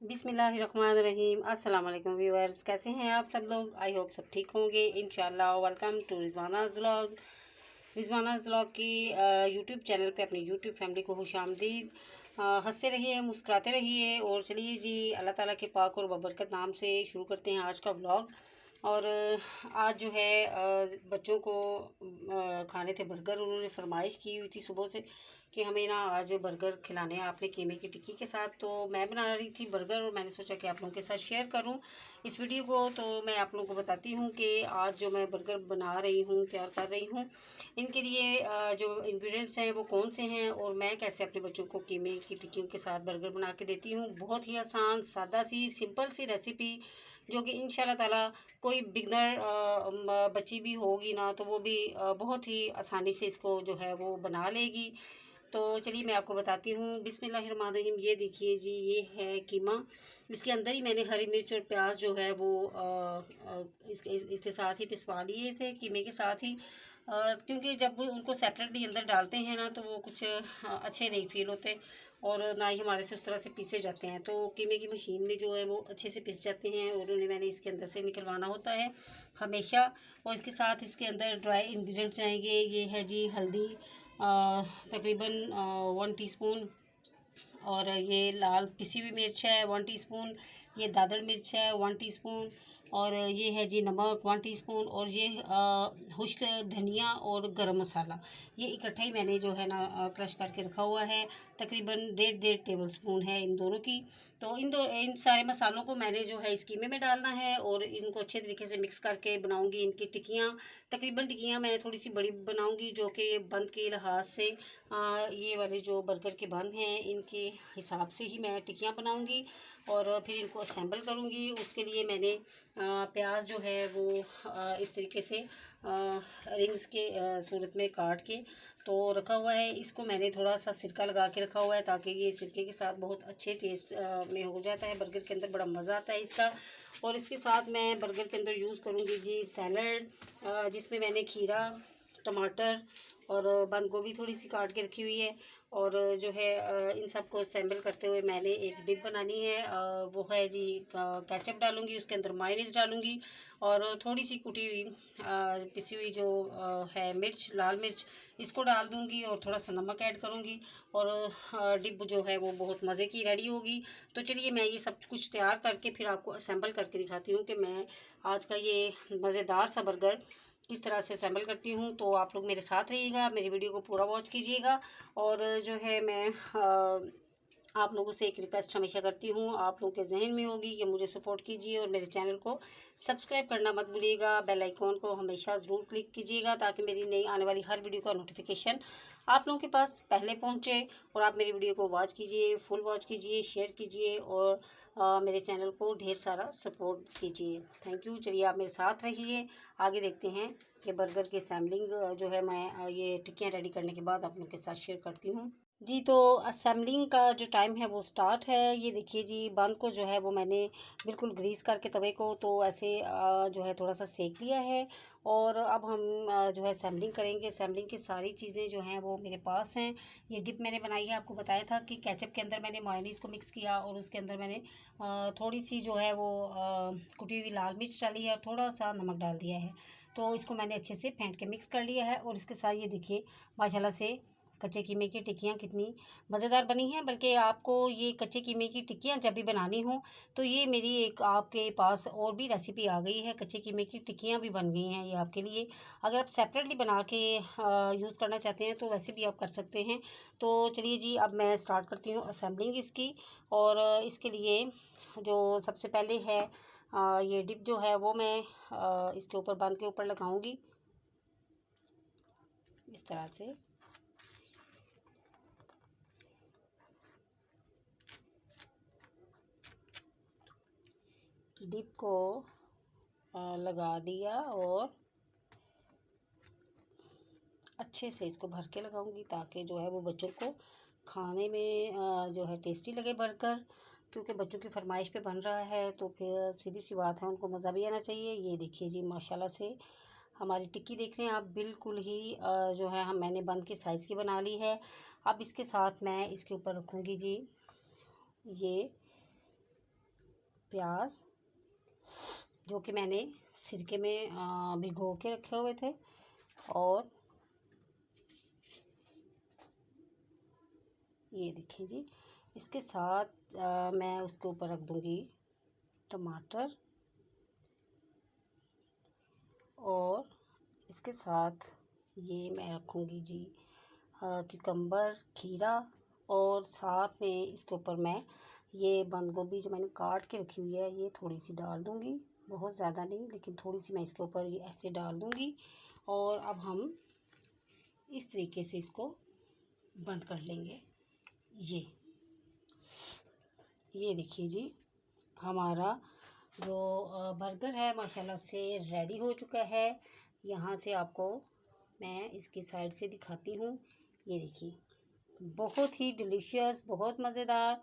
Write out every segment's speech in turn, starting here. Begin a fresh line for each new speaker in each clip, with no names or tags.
बिस्मिल्लाहिर्रहमानिर्रहीम। अस्सलाम वालेकुम व्यूअर्स, कैसे हैं आप सब लोग? आई होप सब ठीक होंगे इंशाल्लाह। Welcome to Rizwana's vlog. Rizwana's vlog की यूट्यूब चैनल पे अपनी यूट्यूब फैमिली को खुशामदीद। हंसते रहिए, मुस्कुराते रहिए। और चलिए जी, अल्लाह ताला के पाक और बबरकत नाम से शुरू करते हैं आज का व्लॉग। और आज जो है बच्चों को खाने थे बर्गर। उन्होंने फरमाइश की हुई थी सुबह से कि हमें ना आज बर्गर खिलाने हैं आपने कीमे की टिक्की के साथ। तो मैं बना रही थी बर्गर और मैंने सोचा कि आप लोगों के साथ शेयर करूं इस वीडियो को। तो मैं आप लोगों को बताती हूं कि आज जो मैं बर्गर बना रही हूं, तैयार कर रही हूं, इनके लिए जो इंग्रेडिएंट्स हैं वो कौन से हैं और मैं कैसे अपने बच्चों को कीमे की टिक्कियों के साथ बर्गर बना के देती हूँ। बहुत ही आसान, सादा सी, सिंपल सी रेसिपी जो कि इंशाल्लाह ताला कोई बिगनर बच्ची भी होगी ना तो वो भी बहुत ही आसानी से इसको जो है वो बना लेगी। तो चलिए मैं आपको बताती हूँ। बिस्मिल्लाहिर्रहमानिर्रहीम। ये देखिए जी, ये है कीमा। इसके अंदर ही मैंने हरी मिर्च और प्याज जो है वो इसके साथ ही पिसवा लिए थे, कीमे के साथ ही। क्योंकि जब उनको सेपरेटली अंदर डालते हैं ना तो वो कुछ अच्छे नहीं फील होते और ना ही हमारे से उस तरह से पीसे जाते हैं। तो कीमे की मशीन में जो है वो अच्छे से पिस जाते हैं और उन्हें मैंने इसके अंदर से निकलवाना होता है हमेशा। और इसके साथ इसके अंदर ड्राई इंग्रेडिएंट्स जाएंगे। ये है जी हल्दी, तकरीबन 1 टीस्पून। और ये लाल पिसी हुई मिर्च है 1 टीस्पून। ये दादड़ मिर्च है 1 टीस्पून। और ये है जी नमक 1 टीस्पून। और ये खुश्क धनिया और गरम मसाला, ये इकट्ठा ही मैंने जो है ना क्रश करके रखा हुआ है। तकरीबन 1.5 टेबल स्पून है इन दोनों की। तो इन सारे मसालों को मैंने जो है इस कीमे में डालना है और इनको अच्छे तरीके से मिक्स करके बनाऊंगी इनकी टिक्कियाँ। तकरीबन टिक्कियाँ मैं थोड़ी सी बड़ी बनाऊंगी जो कि बंद के लिहाज से ये वाले जो बर्गर के बन हैं इनके हिसाब से ही मैं टिक्कियाँ बनाऊंगी और फिर इनको असेंबल करूंगी। उसके लिए मैंने प्याज जो है वो इस तरीके से रिंग्स के सूरत में काट के तो रखा हुआ है। इसको मैंने थोड़ा सा सिरका लगा के रखा हुआ है ताकि ये सिरके के साथ बहुत अच्छे टेस्ट में हो जाता है। बर्गर के अंदर बड़ा मज़ा आता है इसका। और इसके साथ मैं बर्गर के अंदर यूज़ करूँगी जी सैलड, जिसमें मैंने खीरा, टमाटर और बंद गोभी थोड़ी सी काट के रखी हुई है। और जो है इन सब को असेंबल करते हुए मैंने एक डिप बनानी है। वो है जी केचप डालूंगी, उसके अंदर मायोनीज डालूंगी और थोड़ी सी कुटी हुई पिसी हुई जो है मिर्च, लाल मिर्च, इसको डाल दूंगी और थोड़ा सा नमक ऐड करूंगी और डिप जो है वो बहुत मज़े की रेडी होगी। तो चलिए मैं ये सब कुछ तैयार करके फिर आपको असेंबल करके दिखाती हूँ कि मैं आज का ये मज़ेदार सा बर्गर किस तरह से असेंबल करती हूँ। तो आप लोग मेरे साथ रहिएगा, मेरी वीडियो को पूरा वॉच कीजिएगा। और जो है मैं आप लोगों से एक रिक्वेस्ट हमेशा करती हूँ, आप लोगों के जहन में होगी कि मुझे सपोर्ट कीजिए और मेरे चैनल को सब्सक्राइब करना मत भूलिएगा। बेल आइकॉन को हमेशा ज़रूर क्लिक कीजिएगा ताकि मेरी नई आने वाली हर वीडियो का नोटिफिकेशन आप लोगों के पास पहले पहुँचे। और आप मेरी वीडियो को वॉच कीजिए, फुल वॉच कीजिए, शेयर कीजिए और मेरे चैनल को ढेर सारा सपोर्ट कीजिए। Thank you. चलिए आप मेरे साथ रहिए, आगे देखते हैं कि बर्गर की असेंबलिंग जो है मैं ये टिक्कियाँ रेडी करने के बाद आप लोगों के साथ शेयर करती हूँ जी। तो असेंबलिंग का जो टाइम है वो स्टार्ट है। ये देखिए जी, बन को जो है वो मैंने बिल्कुल ग्रीस करके तवे को तो ऐसे जो है थोड़ा सा सेक लिया है। और अब हम जो है असेंबलिंग करेंगे। असेंबलिंग की सारी चीज़ें जो हैं वो मेरे पास हैं। ये डिप मैंने बनाई है, आपको बताया था कि केचप के अंदर मैंने मायोनीज़ को मिक्स किया और उसके अंदर मैंने थोड़ी सी जो है वो कुटी हुई लाल मिर्च डाली है और थोड़ा सा नमक डाल दिया है। तो इसको मैंने अच्छे से फेंट के मिक्स कर लिया है। और इसके साथ ये देखिए माशाल्लाह से कच्चे कीमे की टिक्कियाँ कितनी मज़ेदार बनी हैं। बल्कि आपको ये कच्चे कीमे की टिक्कियाँ जब भी बनानी हो तो ये मेरी एक आपके पास और भी रेसिपी आ गई है। कच्चे कीमे की टिक्कियाँ भी बन गई हैं ये आपके लिए। अगर आप सेपरेटली बना के यूज़ करना चाहते हैं तो वैसे भी आप कर सकते हैं। तो चलिए जी, अब मैं स्टार्ट करती हूँ असेंबलिंग इसकी। और इसके लिए जो सबसे पहले है ये डिप जो है वो मैं इसके ऊपर बंद के ऊपर लगाऊंगी इस तरह से। डिप को लगा दिया और अच्छे से इसको भर के लगाऊंगी ताकि जो है वो बच्चों को खाने में जो है टेस्टी लगे बर्गर। क्योंकि बच्चों की फरमाइश पे बन रहा है तो फिर सीधी सी बात है, उनको मज़ा भी आना चाहिए। ये देखिए जी, माशाल्लाह से हमारी टिक्की देख रहे हैं आप, बिल्कुल ही जो है मैंने बंद के साइज़ की बना ली है। अब इसके साथ मैं इसके ऊपर रखूँगी जी ये प्याज जो कि मैंने सिरके में भिगो के रखे हुए थे, और ये देखिए जी, इसके साथ मैं उसके ऊपर रख दूँगी टमाटर, और इसके साथ ये मैं रखूँगी जी कुकम्बर, खीरा, और साथ में इसके ऊपर मैं ये बंद गोभी जो मैंने काट के रखी हुई है ये थोड़ी सी डाल दूँगी, बहुत ज़्यादा नहीं लेकिन थोड़ी सी मैं इसके ऊपर ये ऐसे डाल दूँगी। और अब हम इस तरीके से इसको बंद कर लेंगे। ये देखिए जी, हमारा जो बर्गर है माशाल्लाह से रेडी हो चुका है। यहाँ से आपको मैं इसकी साइड से दिखाती हूँ। ये देखिए, बहुत ही डिलीशियस, बहुत मज़ेदार।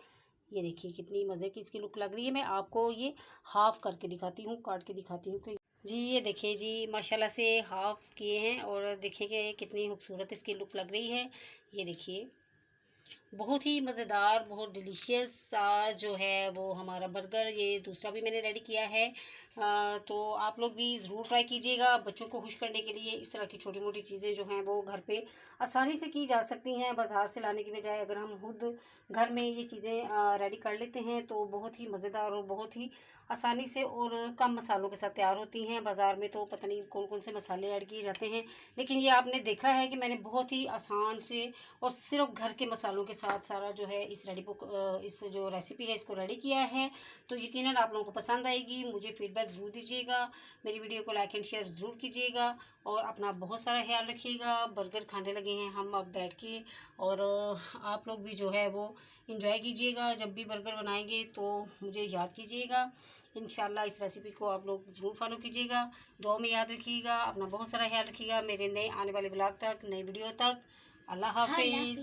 ये देखिए कितनी मज़े की इसकी लुक लग रही है। मैं आपको ये हाफ़ करके दिखाती हूँ, काट के दिखाती हूँ कि जी, ये देखिए जी, माशाल्लाह से हाफ़ किए हैं और देखिए कितनी खूबसूरत इसकी लुक लग रही है। ये देखिए बहुत ही मज़ेदार, बहुत डिलीशियस सा जो है वो हमारा बर्गर, ये दूसरा भी मैंने रेडी किया है। तो आप लोग भी ज़रूर ट्राई कीजिएगा। बच्चों को खुश करने के लिए इस तरह की छोटी मोटी चीज़ें जो हैं वो घर पे आसानी से की जा सकती हैं। बाज़ार से लाने की बजाय अगर हम खुद घर में ये चीज़ें रेडी कर लेते हैं तो बहुत ही मज़ेदार और बहुत ही आसानी से और कम मसालों के साथ तैयार होती हैं। बाज़ार में तो पता नहीं कौन कौन से मसाले ऐड किए जाते हैं, लेकिन ये आपने देखा है कि मैंने बहुत ही आसान से और सिर्फ घर के मसालों के साथ सारा जो है इस जो रेसिपी है इसको रेडी किया है। तो यकीनन आप लोगों को पसंद आएगी। मुझे फीडबैक ज़रूर दीजिएगा, मेरी वीडियो को लाइक एंड शेयर ज़रूर कीजिएगा, और अपना बहुत सारा ख्याल रखिएगा। बर्गर खाने लगे हैं हम अब बैठ के, और आप लोग भी जो है वो इंजॉय कीजिएगा। जब भी बर्गर बनाएंगे तो मुझे याद कीजिएगा। इंशाल्लाह इस रेसिपी को आप लोग ज़रूर फॉलो कीजिएगा। दुआ में याद रखिएगा, अपना बहुत सारा ख्याल रखिएगा। मेरे नए आने वाले ब्लॉग तक, नई वीडियो तक, अल्लाह हाफिज़।